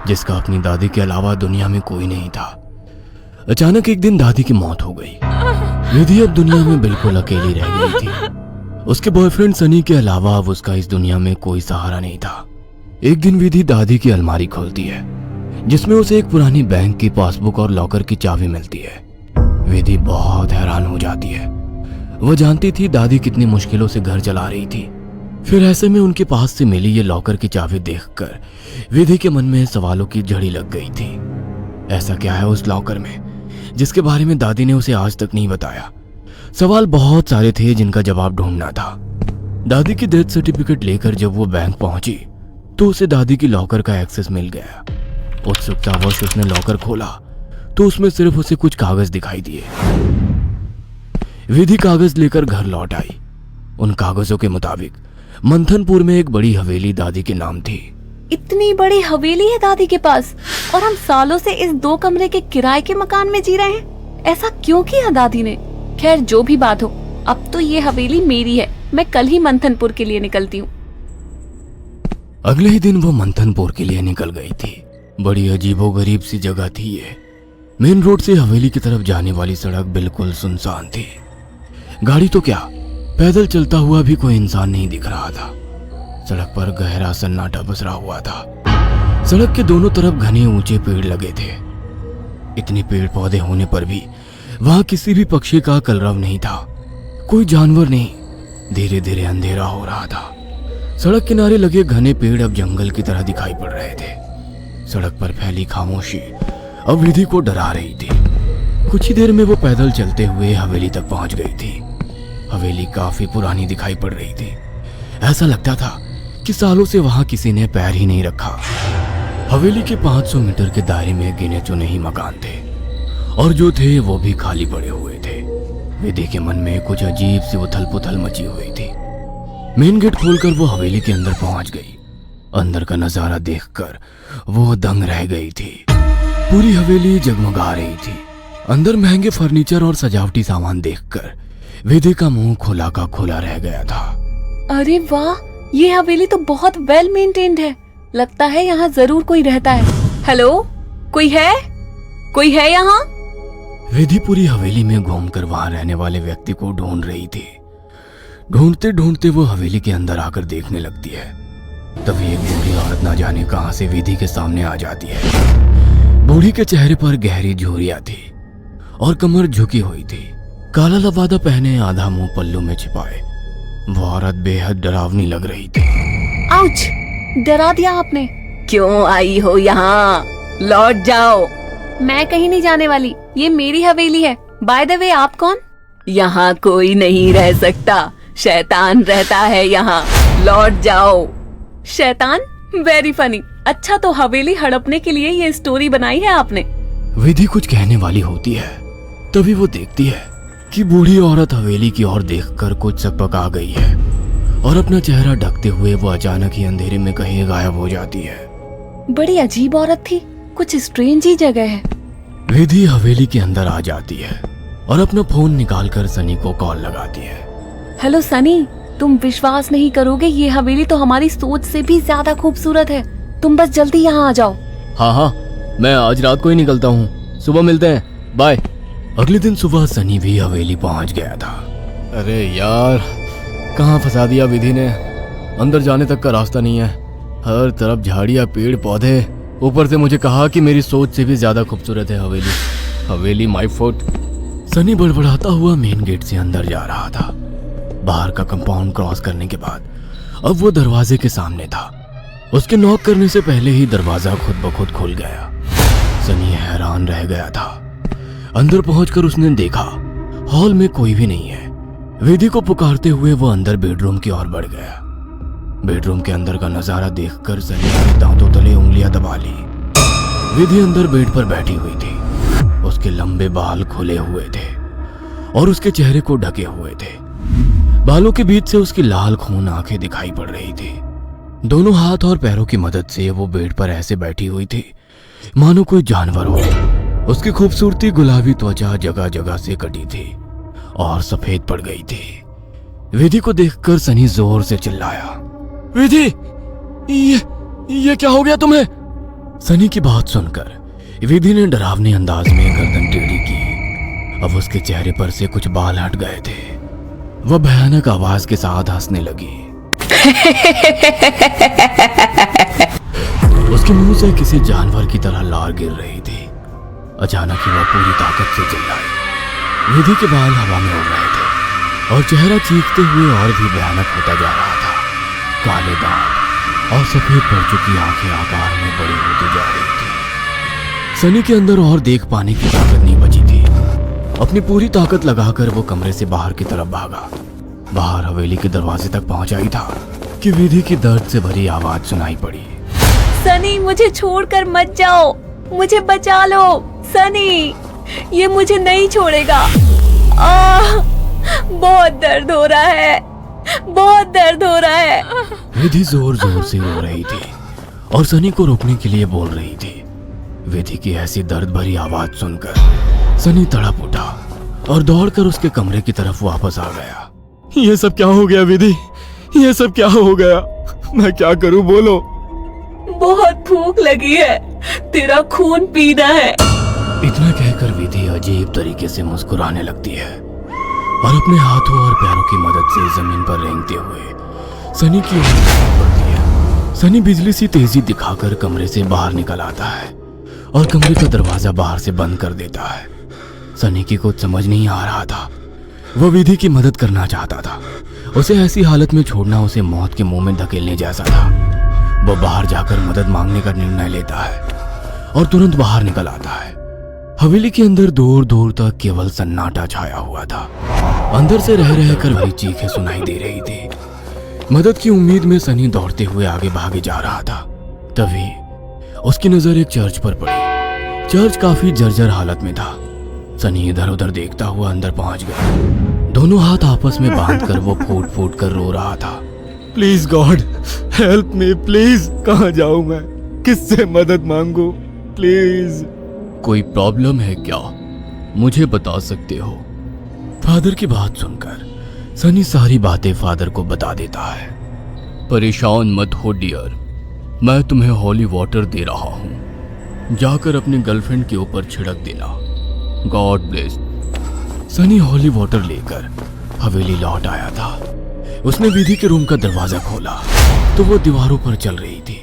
जिसका अपनी दादी के अलावा दुनिया में कोई नहीं था। अचानक एक दिन दादी की मौत हो गई। विधि अब दुनिया में बिल्कुल अकेली रह गई थी। उसके बॉयफ्रेंड सनी के अलावा अब उसका इस दुनिया में कोई सहारा नहीं था। एक दिन विधि दादी की अलमारी खोलती है जिसमें उसे एक पुरानी बैंक की पासबुक और लॉकर की चाबी मिलती है। विधि बहुत हैरान हो जाती है। वह जानती थी दादी कितनी मुश्किलों से घर चला रही थी। फिर ऐसे में उनके पास से मिली ये लॉकर की चाबी देखकर विधि के मन में सवालों की झड़ी लग गई थी। ऐसा क्या है उस लॉकर में जिसके बारे में दादी ने उसे आज तक नहीं बताया? सवाल बहुत सारे थे जिनका जवाब ढूंढना था। दादी की डेथ सर्टिफिकेट लेकर जब वो बैंक पहुंची तो उसे दादी की लॉकर का एक्सेस मिल गया। उत्सुकतावश उसने लॉकर खोला तो उसमें सिर्फ उसे कुछ कागज दिखाई दिए। विधि कागज लेकर घर लौट आई। उन कागजों के मुताबिक मंथनपुर में एक बड़ी हवेली दादी के नाम थी। इतनी बड़ी हवेली है दादी के पास और हम सालों से इस 2 कमरे के किराए के मकान में जी रहे हैं। ऐसा क्यों किया दादी ने? खैर जो भी बात हो, अब तो ये हवेली मेरी है। मैं कल ही मंथनपुर के लिए निकलती हूँ। अगले ही दिन वो मंथनपुर के लिए निकल गई थी। बड़ी अजीबोगरीब सी जगह थी ये। मेन रोड से हवेली की तरफ जाने वाली सड़क बिल्कुल सुनसान थी। गाड़ी तो क्या, पैदल चलता हुआ भी कोई इंसान नहीं दिख रहा था। सड़क पर गहरा सन्नाटा पसरा हुआ था। सड़क के दोनों तरफ घने ऊंचे पेड़ लगे थे। इतने पेड़ पौधे होने पर भी वहां किसी भी पक्षी का कलरव नहीं था, कोई जानवर नहीं। धीरे धीरे अंधेरा हो रहा था। सड़क किनारे लगे घने पेड़ अब जंगल की तरह दिखाई पड़ रहे थे। सड़क पर फैली खामोशी अब विधि को डरा रही थी। कुछ ही देर में वो पैदल चलते हुए हवेली तक पहुंच गई थी। हवेली काफी पुरानी दिखाई पड़ रही थी। ऐसा लगता था कि सालों से वहां किसी ने पैर ही नहीं रखा। हवेली के 500 मीटर के दायरे में गिने चुने ही मकान थे और जो थे वो भी खाली पड़े हुए थे। विधि के मन में कुछ अजीब सी उथल पुथल मची हुई थी। मेन गेट खोलकर वो हवेली के अंदर पहुंच गई। अंदर का नजारा देखकर वो दंग रह गई थी। पूरी हवेली जगमगा रही थी। अंदर महंगे फर्नीचर और सजावटी सामान देखकर विधि का मुंह खुला का खुला रह गया था। अरे वाह, ये हवेली तो बहुत वेल मेंटेन्ड है। लगता है यहाँ जरूर कोई रहता है। हेलो, कोई है? कोई है यहाँ? विधि पूरी हवेली में घूमकर वहां रहने वाले व्यक्ति को ढूंढ रही थी। ढूंढते ढूंढते वो हवेली के अंदर आकर देखने लगती है। तभी एक बूढ़ी औरत ना जाने कहां से विधि के सामने आ जाती है। बूढ़ी के चेहरे पर गहरी झुर्रियां थी और कमर झुकी हुई थी। काला लबादा पहने, आधा मुंह पल्लू में छिपाए वो औरत बेहद डरावनी लग रही थी। आउच! डरा दिया आपने। क्यों आई हो यहाँ? लौट जाओ। मैं कहीं नहीं जाने वाली, ये मेरी हवेली है। बाय द वे, आप कौन? यहाँ कोई नहीं रह सकता, शैतान रहता है यहाँ। लौट जाओ। शैतान? Very funny. अच्छा, तो हवेली हड़पने के लिए ये स्टोरी बनाई है आपने? विधि कुछ कहने वाली होती है, तभी वो देखती है कि बूढ़ी औरत हवेली की ओर देखकर कुछ सकपका गई है और अपना चेहरा ढकते हुए वो अचानक ही अंधेरे में कहीं गायब हो जाती है। बड़ी अजीब औरत थी, कुछ स्ट्रेंज ही जगह है। विधि हवेली के अंदर आ जाती है और अपना फोन निकालकर सनी को कॉल लगाती है। हेलो सनी, तुम विश्वास नहीं करोगे, ये हवेली तो हमारी सोच से भी ज्यादा खूबसूरत है। तुम बस जल्दी यहाँ आ जाओ। हाँ, मैं आज रात को ही निकलता हूँ। सुबह मिलते हैं, बाय। अगले दिन सुबह सनी भी हवेली पहुंच गया था। अरे यार, कहाँ फंसा दिया विधि ने। अंदर जाने तक का रास्ता नहीं है। हर तरफ झाड़ियाँ, पेड़ पौधे। ऊपर से मुझे कहा कि मेरी सोच से भी ज्यादा खूबसूरत है हवेली माय फुट। सनी बड़बड़ाता हुआ मेन गेट से अंदर जा रहा था। बाहर का कंपाउंड क्रॉस करने के बाद अब वो दरवाजे के सामने था। उसके नॉक करने से पहले ही दरवाजा खुद ब खुद खुल गया। सनी हैरान रह गया था। अंदर पहुंचकर उसने देखा हॉल में कोई भी नहीं है। विधि को पुकारते हुए वो अंदर बेडरूम की ओर बढ़ गया। बेडरूम के अंदर का नजारा देखकर सनी ने दांतों तले उंगलियां दबा ली। विधि अंदर बेड पर बैठी हुई थी। उसके लंबे बाल खुले हुए थे और उसके चेहरे को ढके हुए थे। बालों के बीच से उसकी लाल खून आंखें दिखाई पड़ रही थी। दोनों हाथ और पैरों की मदद से वो बेड पर ऐसे बैठी हुई थी मानो कोई जानवर हो। उसकी खूबसूरती गुलाबी त्वचा जगह जगह से कटी थी और सफेद पड़ गई थी। विधि को देखकर सनी जोर से चिल्लाया, विधि, ये क्या हो गया तुम्हें? सनी की बात सुनकर विधि ने डरावने अंदाज में गर्दन टेढ़ी की। अब उसके चेहरे पर से कुछ बाल हट गए थे। वह भयानक आवाज के साथ हंसने लगी। उसके मुंह से किसी जानवर की तरह लार गिर रही थी। अचानक ही वह पूरी ताकत से चिल्लाई। विधि के बाल हवा में उड़ रहे थे और चेहरा चीखते हुए और भी भयानक होता जा रहा था। काले दांत और सफेद पड़ चुकी आंखें आकार में बड़ी होती जा रही थी। सनी के अंदर और देख पाने की ताकत नहीं बची थी। अपनी पूरी ताकत लगाकर वो कमरे से बाहर की तरफ भागा। बाहर हवेली के दरवाजे तक पहुंचा ही था कि विधि की दर्द से भरी आवाज सुनाई पड़ी। सनी, मुझे छोड़कर मत जाओ, मुझे बचा लो। सनी, ये मुझे नहीं छोड़ेगा। बहुत दर्द हो रहा है, बहुत दर्द हो रहा है। विधि जोर जोर से रो रही थी और सनी को रोकने के लिए बोल रही थी। विधि की ऐसी दर्द भरी आवाज सुनकर सनी तड़प उठा और दौड़कर उसके कमरे की तरफ वापस आ गया। ये सब क्या हो गया विधि? ये सब क्या हो गया? मैं क्या करूं, बोलो। बहुत भूख लगी है, तेरा खून पीना है। इतना कहकर विधि अजीब तरीके से मुस्कुराने लगती है और अपने हाथों और पैरों की मदद से जमीन पर रेंगते हुए सनी की ओर बढ़ती है। सनी बिजली सी तेजी दिखाकर कमरे से बाहर निकल आता है और कमरे का दरवाजा बाहर से बंद कर देता है। सनी की कुछ समझ नहीं आ रहा था। वह विधि की मदद करना चाहता था। उसे ऐसी हालत में छोड़ना उसे मौत के मुंह में धकेलने जैसा था। वह बाहर जाकर मदद मांगने का निर्णय लेता है और तुरंत बाहर निकल आता है। हवेली के अंदर दूर दूर तक केवल सन्नाटा छाया हुआ था। अंदर से रह रहकर वही चीखें सुनाई दे रही थी। मदद की उम्मीद में सनी दौड़ते हुए आगे भागे जा रहा था। तभी उसकी नजर एक चर्च पर पड़ी। चर्च काफी जर्जर हालत में था। सनी इधर उधर देखता हुआ अंदर पहुंच गया। दोनों हाथ आपस में बांधकर वो फूट फूट कर रो रहा था। Please God help me, please. कहाँ जाऊं मैं? किससे मदद मांगू? प्लीज। कोई प्रॉब्लम है क्या? मुझे बता सकते हो? फादर की बात सुनकर सनी सारी बातें फादर को बता देता है। परेशान मत हो डियर, मैं तुम्हें हॉली वाटर दे रहा हूँ। जाकर अपनी गर्लफ्रेंड के ऊपर छिड़क देना। God bless. Sunny holy water लेकर हवेली लौट आया था। उसने विधि के रूम का दरवाजा खोला तो वो दीवारों पर चल रही थी।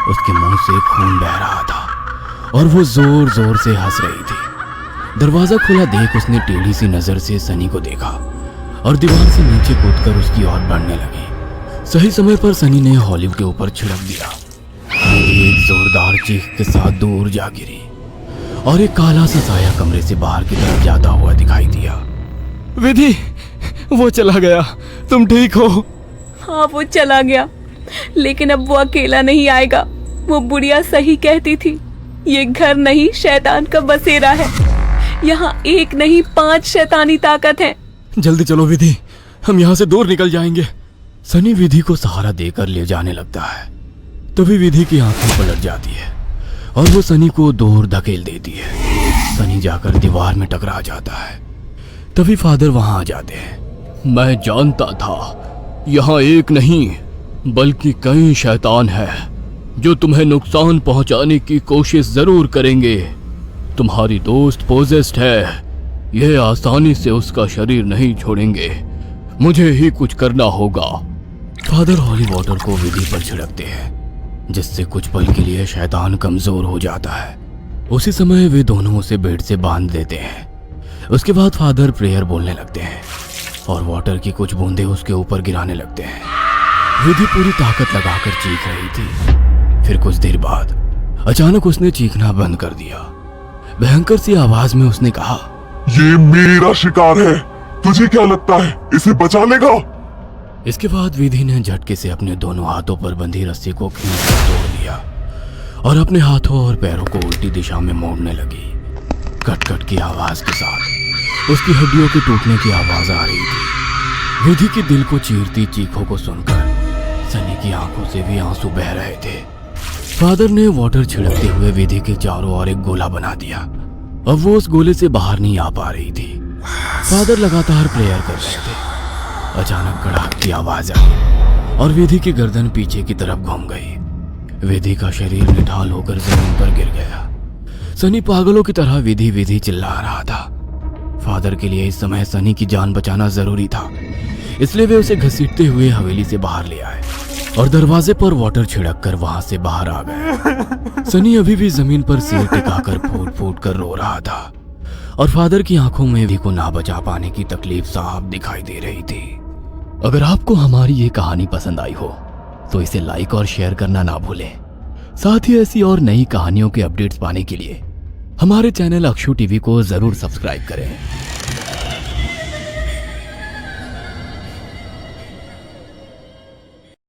उसके मुंह से खून बह रहा था और वो जोर जोर से हंस रही थी। दरवाजा खुला देख उसने टेढ़ी सी नजर से सनी को देखा और दीवार से नीचे कूदकर उसकी ओर बढ़ने लगी। सही समय पर सनी ने हॉली के ऊपर छिड़क दिया। एक जोरदार चीख के साथ दूर जा गिरी और एक काला सा साया कमरे से बाहर की तरफ जाता हुआ दिखाई दिया। विधि, वो चला गया। तुम ठीक हो? हाँ, वो चला गया, लेकिन अब वो अकेला नहीं आएगा। वो बुढ़िया सही कहती थी, ये घर नहीं शैतान का बसेरा है। यहाँ एक नहीं 5 शैतानी ताकत है। जल्दी चलो विधि, हम यहाँ से दूर निकल जाएंगे। सनी विधि को सहारा देकर ले जाने लगता है। तभी विधि की आंखें पलट जाती है और वो सनी को दूर धकेल देती है। सनी जाकर दीवार में टकरा जाता है। तभी फादर वहां आ जाते हैं। मैं जानता था यहाँ एक नहीं बल्कि कई शैतान है जो तुम्हें नुकसान पहुंचाने की कोशिश जरूर करेंगे। तुम्हारी दोस्त पोजेस्ड है, यह आसानी से उसका शरीर नहीं छोड़ेंगे। मुझे ही कुछ करना होगा। फादर हॉली वाटर को विधि पर छिड़कते हैं जिससे कुछ पल के लिए शैतान कमजोर हो जाता है। उसी समय वे दोनों उसे बेड से बांध देते हैं। उसके बाद फादर प्रेयर बोलने लगते हैं और वाटर की कुछ बूंदें उसके ऊपर गिराने लगते हैं। विधि पूरी ताकत लगाकर चीख रही थी। फिर कुछ देर बाद अचानक उसने चीखना बंद कर दिया। भयंकर सी आवाज में उसने कहा, ये मेरा शिकार है, तुझे क्या लगता है इसे बचा लेगा? इसके बाद विधि ने झटके से अपने दोनों हाथों पर बंधी रस्सी को खींचकर तोड़ दिया और अपने हाथों और पैरों को उल्टी दिशा में मोड़ने लगी। कट कट की आवाज के साथ उसकी हड्डियों के टूटने की आवाज आ रही थी। विधि की दिल को चीरती चीखों को सुनकर सनी की आंखों से भी आंसू बह रहे थे। फादर ने वाटर छिड़कते हुए विधि के चारों ओर एक गोला बना दिया। अब वो उस गोले से बाहर नहीं आ पा रही थी। फादर लगातार प्रेयर कर रहे थे। अचानक कड़ाक की आवाज आई और विधि की गर्दन पीछे की तरफ घूम गई। विधि का शरीर निढाल होकर जमीन पर गिर गया। सनी पागलों की तरह विधि विधि चिल्ला रहा था। फादर के लिए इस समय सनी की जान बचाना जरूरी था, इसलिए वे उसे घसीटते हुए हवेली से बाहर ले आए और दरवाजे पर वाटर छिड़क कर वहां से बाहर आ गए। सनी अभी भी जमीन पर सिर टिकाकर फूट फूट कर रो रहा था और फादर की आंखों में भी को ना बचा पाने की तकलीफ साफ दिखाई दे रही थी। अगर आपको हमारी ये कहानी पसंद आई हो तो इसे लाइक और शेयर करना ना भूलें। साथ ही ऐसी और नई कहानियों के अपडेट्स पाने के लिए हमारे चैनल अक्षु टीवी को जरूर सब्सक्राइब करें।